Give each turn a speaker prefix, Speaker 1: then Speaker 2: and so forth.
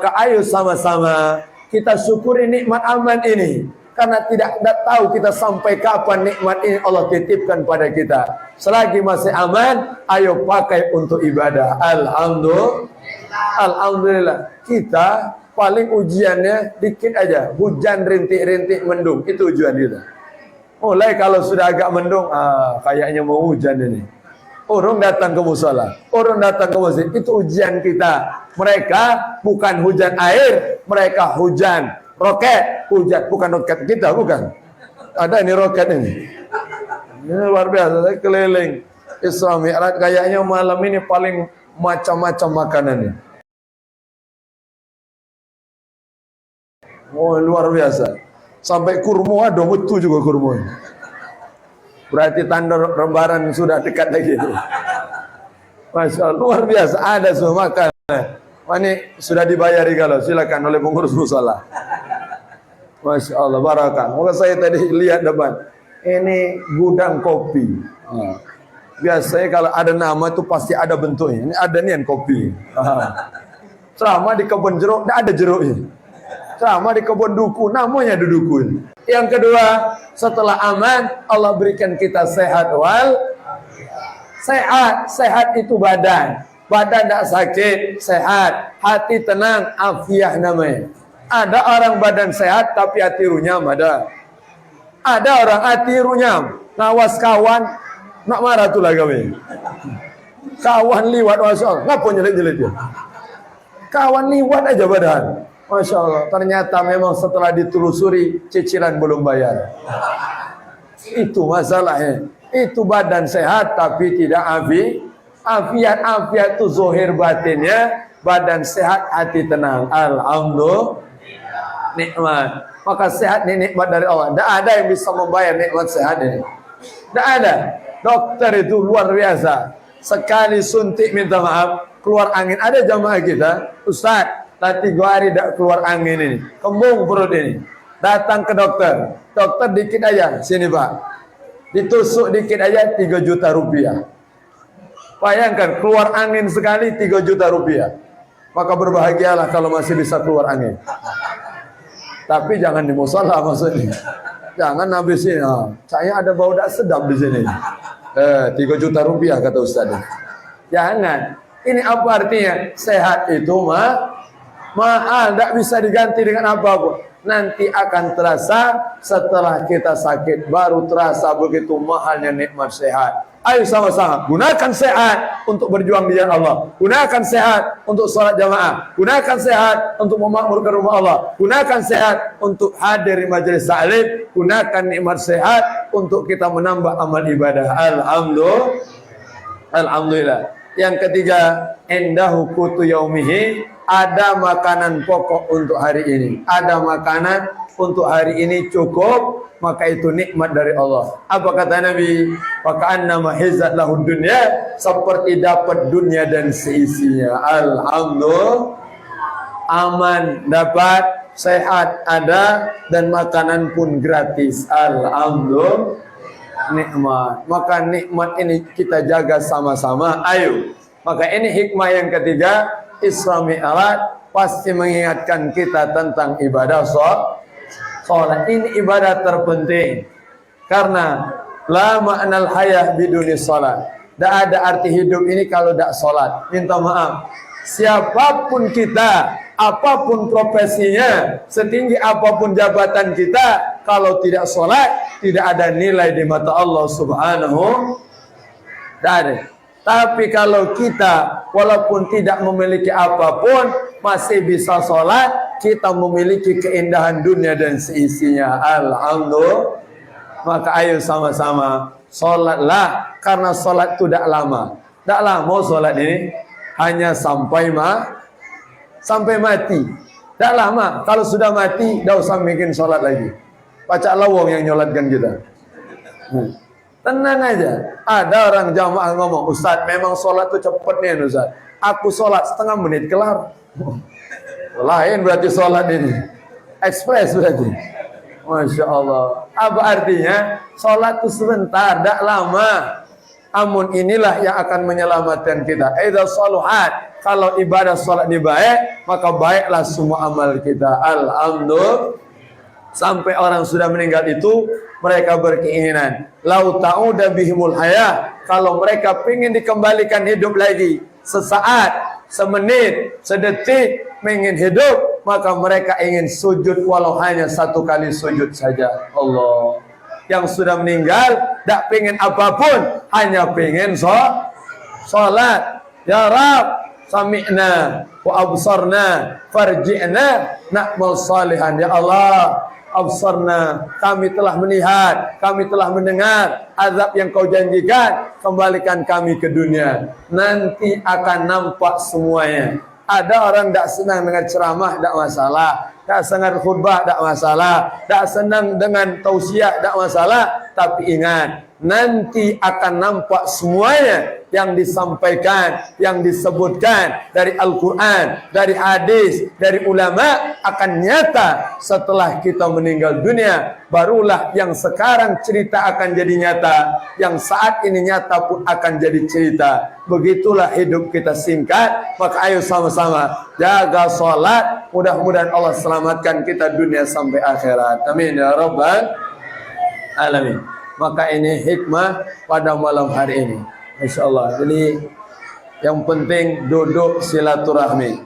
Speaker 1: Maka ayo sama-sama kita syukuri nikmat aman ini. Karena tidak tahu kita sampai kapan nikmat ini Allah titipkan pada kita. Selagi masih aman, ayo pakai untuk ibadah. Alhamdulillah. Kita paling ujiannya dikit aja. Hujan rintik-rintik mendung. Itu ujian kita. Mulai kalau sudah agak mendung, kayaknya mau hujan ini. Orang datang ke musala, orang datang ke masjid. Itu ujian kita. Mereka bukan hujan air, mereka hujan roket. Hujan, bukan roket kita, bukan. Ada ini roket ini. Ini luar biasa, saya keliling Isra Mi'raj. Kayaknya malam ini paling macam-macam makanannya. Oh, luar biasa. Sampai kurma ada, betul juga kurma. Berarti tanda Lebaran sudah dekat lagi. Masya Allah, luar biasa. Ada semua makanan. Wah, ini sudah dibayari kalau silakan oleh pengurus musala. Masya Allah, barakah. Maka saya tadi lihat depan. Ini gudang kopi. Biasanya kalau ada nama itu pasti ada bentuknya. Ini ada nih kopi. Selama di kebun jeruk, tidak ada jeruknya. Selama di kebun duku, namanya duku. Yang kedua, setelah aman, Allah berikan kita sehat sehat. Sehat itu badan. Badan tidak sakit, sehat. Hati tenang, afiah namanya. Ada orang badan sehat tapi hati runyam ada. Ada orang hati runyam, ngawas kawan, nak marah tuh lah kami. Kawan liwat, Masya Allah, ngapa nyelit-nyelit dia? Kawan liwat aja badan. Masya Allah, ternyata memang setelah ditelusuri cicilan belum bayar. Itu masalahnya. Itu badan sehat tapi tidak afiat itu zohir batinnya. Badan sehat, hati tenang. Alhamdulillah, nikmat. Maka sehat ini nikmat dari Allah. Tidak ada yang bisa membayar nikmat sehat ini. Tidak ada. Dokter itu luar biasa. Sekali suntik minta maaf, keluar angin. Ada jamaah kita, Ustaz, 3 hari tidak keluar angin ini, kembung perut ini. Datang ke dokter. Dokter dikit aja, sini Pak. Ditusuk dikit aja 3 juta rupiah. Bayangkan keluar angin sekali 3 juta rupiah. Maka berbahagialah kalau masih bisa keluar angin. Tapi jangan di musala maksudnya. Jangan habisin. Saya ada bau tak sedap di sini. 3 juta rupiah kata Ustaz. Jangan. Ini apa artinya? Sehat itu mahal, tidak bisa diganti dengan apapun. Nanti akan terasa setelah kita sakit, baru terasa begitu mahalnya nikmat sehat. Ayo sama-sama gunakan sehat untuk berjuang di jalan Allah. Gunakan sehat untuk sholat jamaah. Gunakan sehat untuk memakmurkan rumah Allah. Gunakan sehat untuk hadir di majelis ta'lim. Gunakan nikmat sehat untuk kita menambah amal ibadah. Alhamdulillah. Yang ketiga, indahu qutu yaumihi, ada makanan pokok untuk hari ini. Ada makanan untuk hari ini cukup, maka itu nikmat dari Allah. Apa kata Nabi? Faka'annama hizzat lahu dunya, seperti dapat dunia dan seisinya. Alhamdulillah, aman dapat, sehat ada, dan makanan pun gratis. Alhamdulillah, nikmat. Maka nikmat ini kita jaga sama-sama. Ayo. Maka ini hikmah yang ketiga, Isra Mi'raj pasti mengingatkan kita tentang ibadah sholat. Ini ibadah terpenting. Karena la ma'nal hayah biduni sholat. Tidak ada arti hidup ini kalau tidak sholat. Minta maaf. Siapapun kita, apapun profesinya, setinggi apapun jabatan kita, kalau tidak sholat, tidak ada nilai di mata Allah Subhanahu. Tidak ada. Tapi kalau kita walaupun tidak memiliki apapun, masih bisa sholat, kita memiliki keindahan dunia dan seisinya. Alhamdulillah. Maka ayo sama-sama sholatlah, karena sholat itu tidak lama. Tidak lama sholat ini, hanya sampai mati. Tidak lama. Kalau sudah mati, tidak usah bikin sholat lagi. Baca lawang yang nyolatkan kita. Tenang aja. Ada orang jamaah ngomong, Ustaz, memang sholat itu cepat nih Ustaz. Aku sholat setengah menit kelar. Lain berarti sholat ini. Ekspres berarti. Masya Allah. Apa artinya? Sholat itu sebentar, tidak lama. Amun inilah yang akan menyelamatkan kita. Idza saluhat, kalau ibadah salat ini baik, maka baiklah semua amal kita. Alhamdulillah. Sampai orang sudah meninggal itu, mereka berkeinginan, lau ta'uda bihimul haya, kalau mereka ingin dikembalikan hidup lagi, sesaat, semenit, sedetik, ingin hidup, maka mereka ingin sujud walau hanya 1 kali sujud saja. Allah. Yang sudah meninggal tak pengen apapun, hanya pengen salat. Ya Rab, sami'na wa absarna farji'na na'mal salihan. Ya Allah, absarna, kami telah melihat, kami telah mendengar azab yang kau janjikan, kembalikan kami ke dunia, nanti akan nampak semuanya. Ada orang tak senang dengan ceramah, tak masalah. Tak senang khutbah, tak masalah. Tak senang dengan tausiah, tak masalah. Tapi ingat, nanti akan nampak semuanya yang disampaikan, yang disebutkan dari Al-Quran, dari hadis, dari ulama akan nyata setelah kita meninggal dunia. Barulah yang sekarang cerita akan jadi nyata, yang saat ini nyata pun akan jadi cerita. Begitulah hidup kita singkat, maka ayo sama-sama jaga sholat. Mudah-mudahan Allah selamatkan kita dunia sampai akhirat. Amin ya rabbal alamin. Maka ini hikmah pada malam hari ini, Insya Allah. Jadi yang penting duduk silaturahmi.